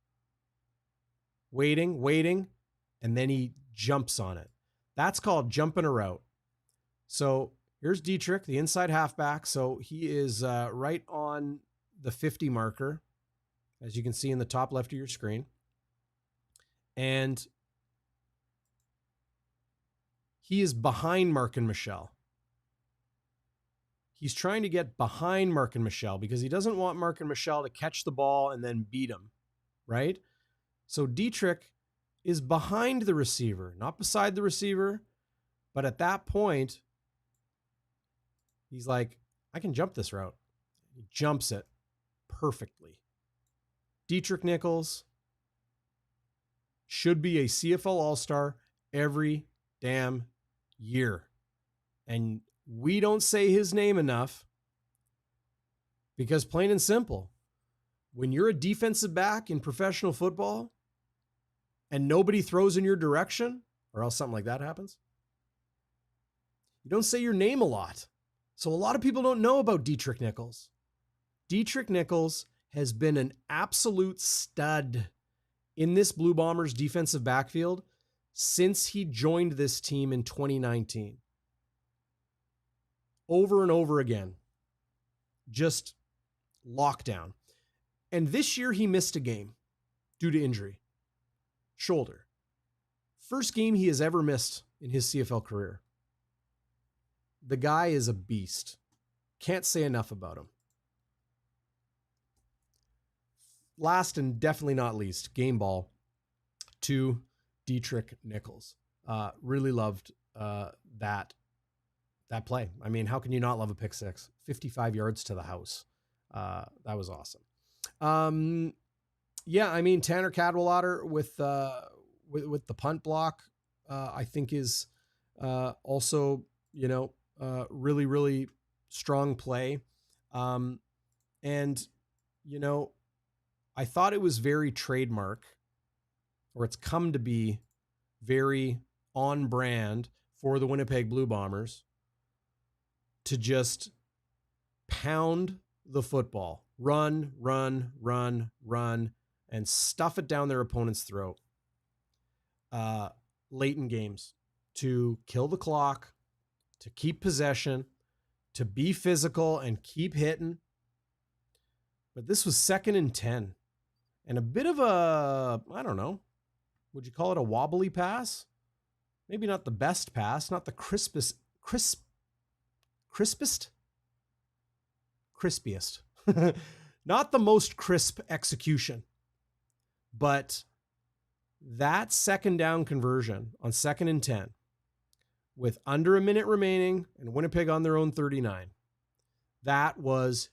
Waiting, and then he jumps on it. That's called jumping a route. So here's Dietrich, the inside halfback. So he is right on the 50 marker, as you can see in the top left of your screen. And he is behind Mark and Michelle. He's trying to get behind Mark and Michelle because he doesn't want Mark and Michelle to catch the ball and then beat him, right? So Dietrich is behind the receiver, not beside the receiver. But at that point, he's like, I can jump this route. He jumps it perfectly. Dietrich Nichols should be a CFL All-Star every damn year. And we don't say his name enough because plain and simple, when you're a defensive back in professional football and nobody throws in your direction, or else something like that happens, you don't say your name a lot. So a lot of people don't know about Dietrich Nichols. Dietrich Nichols has been an absolute stud in this Blue Bombers defensive backfield since he joined this team in 2019. Over and over again. Just lockdown. And this year he missed a game due to injury. Shoulder. First game he has ever missed in his CFL career. The guy is a beast. Can't say enough about him. Last and definitely not least, game ball to Dietrich Nichols. Really loved that play. I mean, how can you not love a pick six? 55 yards to the house. That was awesome. Yeah, I mean, Tanner Cadwallader with the punt block, I think is also, really, really strong play. And And, you know, I thought it was very trademark, or it's come to be very on brand for the Winnipeg Blue Bombers to just pound the football, run, and stuff it down their opponent's throat late in games, to kill the clock, to keep possession, to be physical and keep hitting. But this was 2nd and 10 and a bit of a, I don't know, would you call it a wobbly pass? Maybe not the best pass, not the crispiest, not the most crisp execution, but that 2nd down conversion on 2nd and 10 with under a minute remaining and Winnipeg on their own 39, that was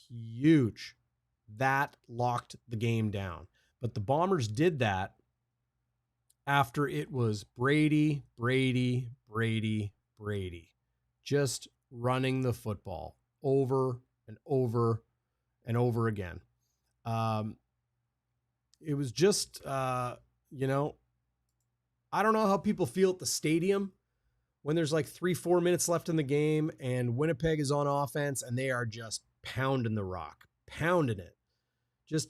huge. That locked the game down. But the Bombers did that after it was Brady, just running the football over and over and over again. It was just, you know, I don't know how people feel at the stadium when there's like 3-4 minutes left in the game and Winnipeg is on offense and they are just pounding the rock, pounding it, just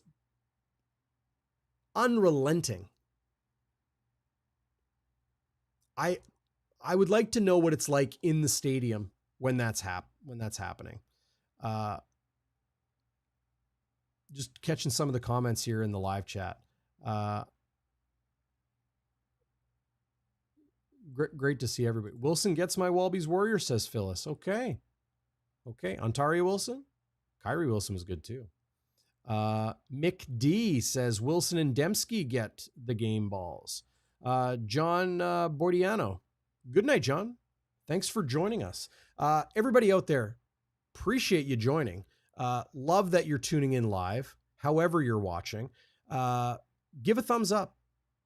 unrelenting. I would like to know what it's like in the stadium when that's happening. Just catching some of the comments here in the live chat. Great to see everybody. Wilson gets my WALBY'S Warrior, says Phyllis. Okay. Ontaria Wilson. Kyrie Wilson was good too. Mick D says Wilson and Dembski get the game balls. John Bordiano. Good night, John. Thanks for joining us. Everybody out there, appreciate you joining. Love that you're tuning in live, however you're watching. Give a thumbs up.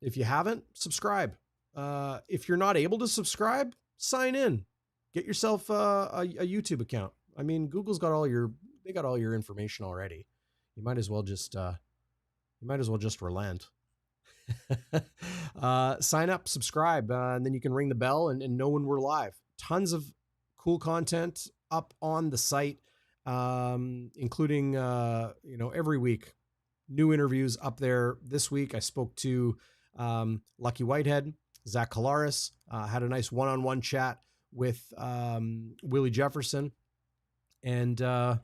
If you haven't, subscribe. If you're not able to subscribe, sign in. Get yourself a YouTube account. I mean, Google's got they got all your information already. You might as well just relent. Sign up, subscribe, and then you can ring the bell and know when we're live. Tons of cool content up on the site, including every week new interviews up there. This week I spoke to Lucky Whitehead, Zach Collaros, had a nice one-on-one chat with Willie Jefferson, and I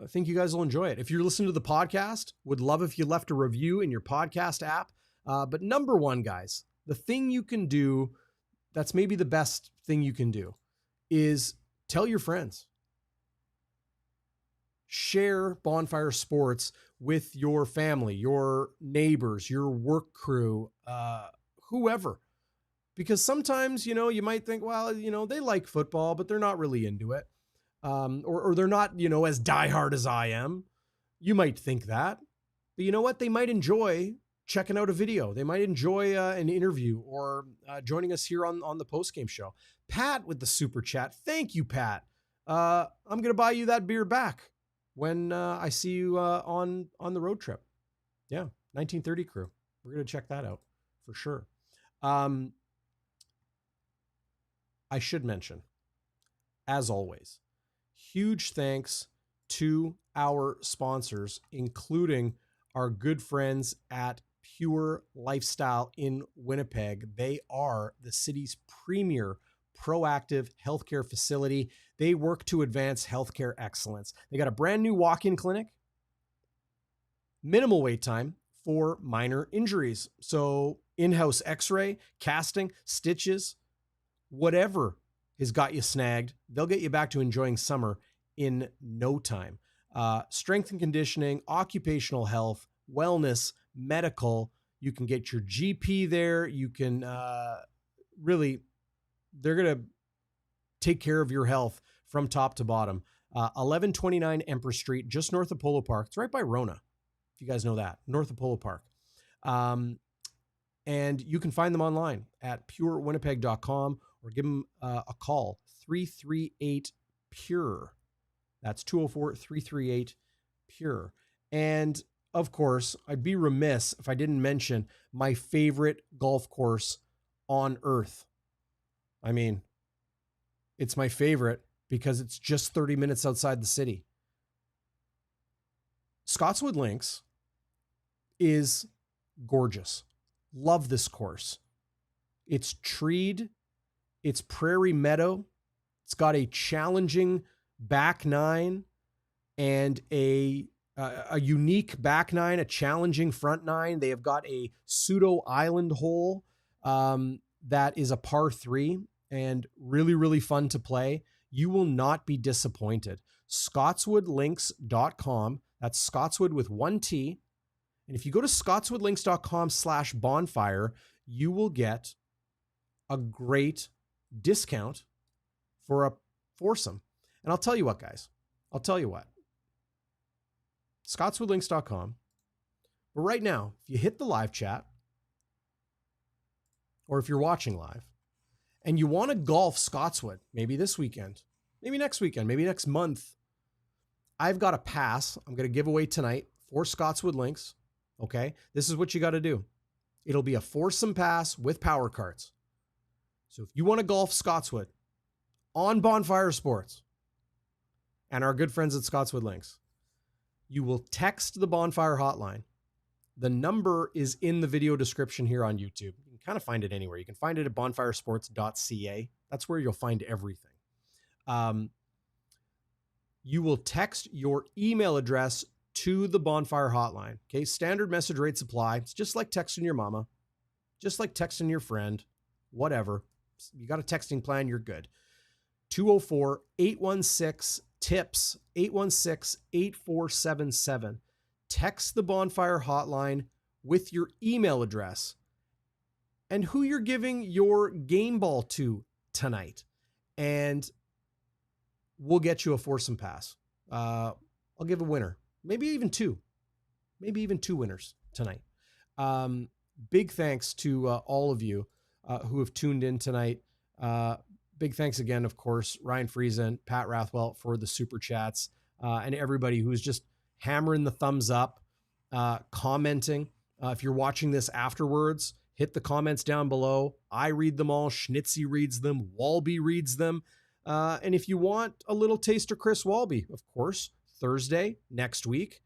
think you guys will enjoy it. If you're listening to the podcast, would love if you left a review in your podcast app. But number one, guys, the thing you can do, that's maybe the best thing you can do, is tell your friends. Share Bonfire Sports with your family, your neighbors, your work crew, whoever. Because sometimes, you might think, well, they like football, but they're not really into it. Or they're not, as diehard as I am. You might think that. But you know what? They might enjoy checking out a video. They might enjoy an interview or joining us here on the postgame show. Pat with the super chat. Thank you, Pat. I'm going to buy you that beer back when I see you on the road trip. Yeah, 1930 crew. We're going to check that out for sure. I should mention, as always, huge thanks to our sponsors, including our good friends at Pure Lifestyle in Winnipeg. They are the city's premier proactive healthcare facility. They work to advance healthcare excellence. They got a brand new walk-in clinic, minimal wait time for minor injuries. So in-house x-ray, casting, stitches, whatever has got you snagged, they'll get you back to enjoying summer in no time. Strength and conditioning, occupational health, wellness, medical. You can get your GP there. You can they're going to take care of your health from top to bottom. 1129 Empress Street, just north of Polo Park. It's right by Rona, if you guys know that, north of Polo Park. And you can find them online at purewinnipeg.com or give them a call, 338-PURE. That's 204-338-PURE. And of course, I'd be remiss if I didn't mention my favorite golf course on earth. I mean, it's my favorite because it's just 30 minutes outside the city. Scotswood Links is gorgeous. Love this course. It's treed. It's prairie meadow. It's got a challenging back nine and a unique back nine, a challenging front nine. They have got a pseudo island hole that is a par 3 and really, really fun to play. You will not be disappointed. Scotswoodlinks.com. That's Scotswood with 1 T. And if you go to scotswoodlinks.com/bonfire, you will get a great discount for a foursome. And I'll tell you what, guys. I'll tell you what. Scotswoodlinks.com. But right now, if you hit the live chat, or if you're watching live, and you want to golf Scotswood, maybe this weekend, maybe next weekend, maybe next month, I've got a pass I'm going to give away tonight for Scotswood Links. Okay? This is what you got to do. It'll be a foursome pass with power cards. So if you want to golf Scotswood on Bonfire Sports and our good friends at Scotswood Links, you will text the Bonfire hotline. The number is in the video description here on YouTube. You can kind of find it anywhere. You can find it at bonfiresports.ca. That's where you'll find everything. You will text your email address to the Bonfire hotline. Okay, standard message rates apply. It's just like texting your mama, just like texting your friend, whatever. You got a texting plan, you're good. 204-816-TIPS, 816-8477. Text the Bonfire hotline with your email address and who you're giving your game ball to tonight. And we'll get you a foursome pass. I'll give a winner. Maybe even two winners tonight. Big thanks to all of you who have tuned in tonight. Big thanks again, of course, Ryan Friesen, Pat Rathwell for the super chats, and everybody who's just hammering the thumbs up, commenting. If you're watching this afterwards, hit the comments down below. I read them all. Schnitzy reads them. Walby reads them. And if you want a little taste of Chris Walby, of course, Thursday next week,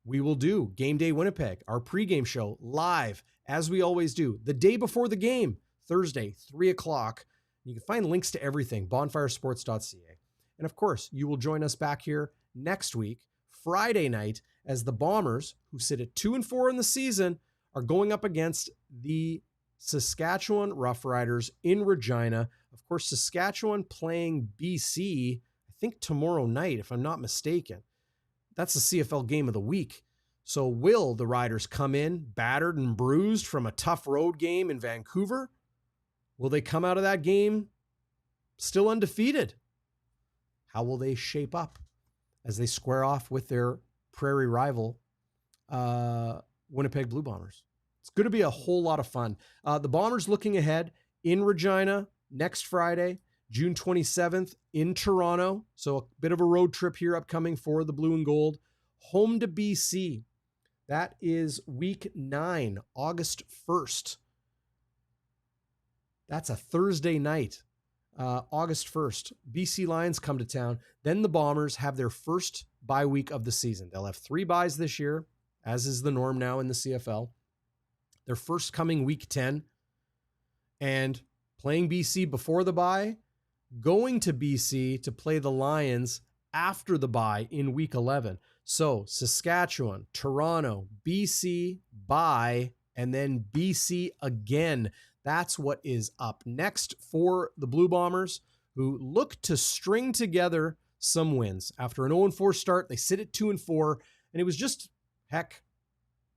we will do Game Day Winnipeg, our pregame show live, as we always do, the day before the game, Thursday, 3 o'clock. You can find links to everything, bonfiresports.ca. And of course, you will join us back here next week, Friday night, as the Bombers, who sit at 2-4 in the season, are going up against the Saskatchewan Roughriders in Regina. Of course, Saskatchewan playing BC, I think tomorrow night, if I'm not mistaken. That's the CFL game of the week. So will the Riders come in battered and bruised from a tough road game in Vancouver? Will they come out of that game still undefeated? How will they shape up as they square off with their prairie rival, Winnipeg Blue Bombers? It's going to be a whole lot of fun. The Bombers looking ahead in Regina next Friday, June 27th in Toronto. So a bit of a road trip here upcoming for the Blue and Gold. Home to BC. That is week 9, August 1st. That's a Thursday night, August 1st. BC Lions come to town. Then the Bombers have their first bye week of the season. They'll have 3 byes this year, as is the norm now in the CFL. Their first coming week 10. And playing BC before the bye, going to BC to play the Lions after the bye in week 11. So Saskatchewan, Toronto, BC, bye, and then BC again. That's what is up next for the Blue Bombers, who look to string together some wins. After an 0-4 start, they sit at 2-4, and it was just,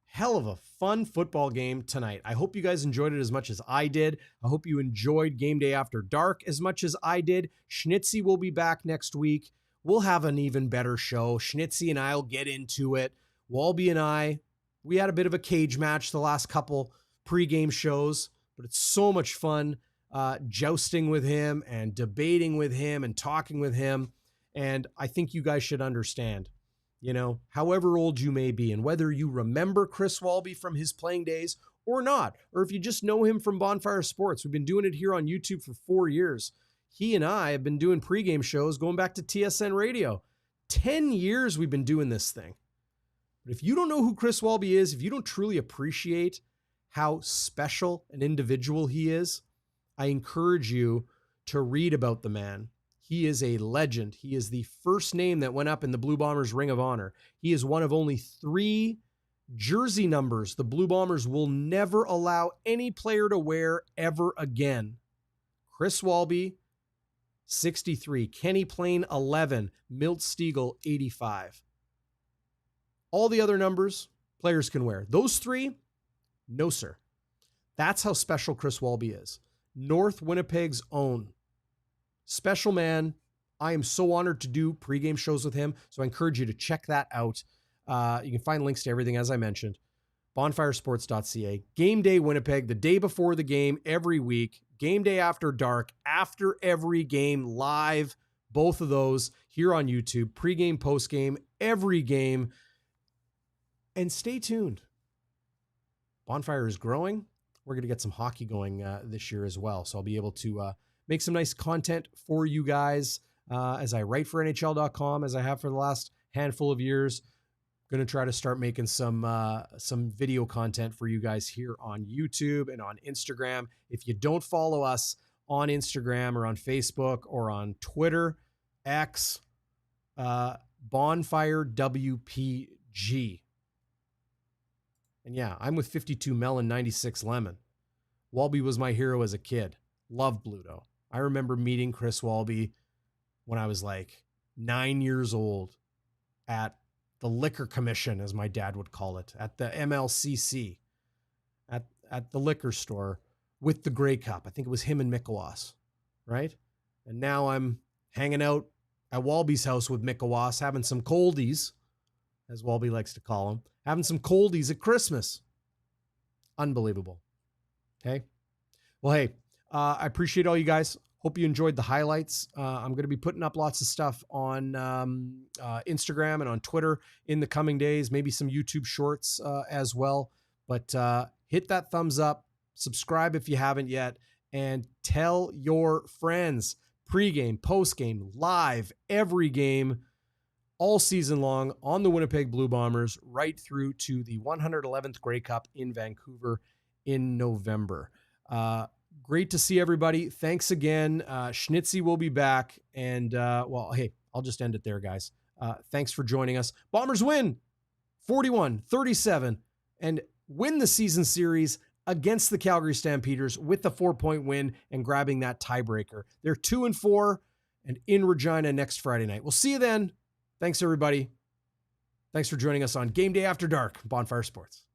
hell of a fun football game tonight. I hope you guys enjoyed it as much as I did. I hope you enjoyed Game Day After Dark as much as I did. Schnitzy will be back next week. We'll have an even better show. Schnitzy and I will get into it. Walby and I, we had a bit of a cage match the last couple pregame shows, but it's so much fun jousting with him and debating with him and talking with him. And I think you guys should understand, you know, however old you may be and whether you remember Chris Walby from his playing days or not, or if you just know him from Bonfire Sports. We've been doing it here on YouTube for 4 years. He and I have been doing pregame shows going back to TSN Radio. 10 years we've been doing this thing. But if you don't know who Chris Walby is, if you don't truly appreciate how special an individual he is, I encourage you to read about the man. He is a legend. He is the first name that went up in the Blue Bombers Ring of Honor. He is one of only 3 jersey numbers the Blue Bombers will never allow any player to wear ever again. Chris Walby, 63. Kenny Plain, 11. Milt Stiegel, 85. All the other numbers, players can wear. Those 3, no, sir. That's how special Chris Walby is. North Winnipeg's own. Special man. I am so honored to do pregame shows with him, so I encourage you to check that out. You can find links to everything, as I mentioned. Bonfiresports.ca. Game Day Winnipeg, the day before the game, every week. Game Day After Dark, after every game, live. Both of those here on YouTube. Pregame, postgame, every game. And stay tuned. Bonfire is growing. We're going to get some hockey going this year as well. So I'll be able to make some nice content for you guys as I write for NHL.com, as I have for the last handful of years. Going to try to start making some video content for you guys here on YouTube and on Instagram. If you don't follow us on Instagram or on Facebook or on Twitter, X, Bonfire WPG. And yeah, I'm with 52 Melon, 96 Lemon. Walby was my hero as a kid. Loved Bluto. I remember meeting Chris Walby when I was like 9 years old at the Liquor Commission, as my dad would call it, at the MLCC, at the liquor store with the Grey Cup. I think it was him and Mikowas, right? And now I'm hanging out at Walby's house with Mikowas, having some coldies, as Walby likes to call them, having some coldies at Christmas. Unbelievable. Okay. Well, hey, I appreciate all you guys. Hope you enjoyed the highlights. I'm going to be putting up lots of stuff on Instagram and on Twitter in the coming days, maybe some YouTube shorts as well. But hit that thumbs up, subscribe if you haven't yet, and tell your friends. Pre-game, post-game, live, every game, all season long on the Winnipeg Blue Bombers, right through to the 111th Grey Cup in Vancouver in November. Great to see everybody. Thanks again. Schnitzy will be back. And, well, hey, I'll just end it there, guys. Thanks for joining us. Bombers win 41-37 and win the season series against the Calgary Stampeders with the 4-point win and grabbing that tiebreaker. They're 2-4 and in Regina next Friday night. We'll see you then. Thanks, everybody. Thanks for joining us on Game Day After Dark, Bonfire Sports.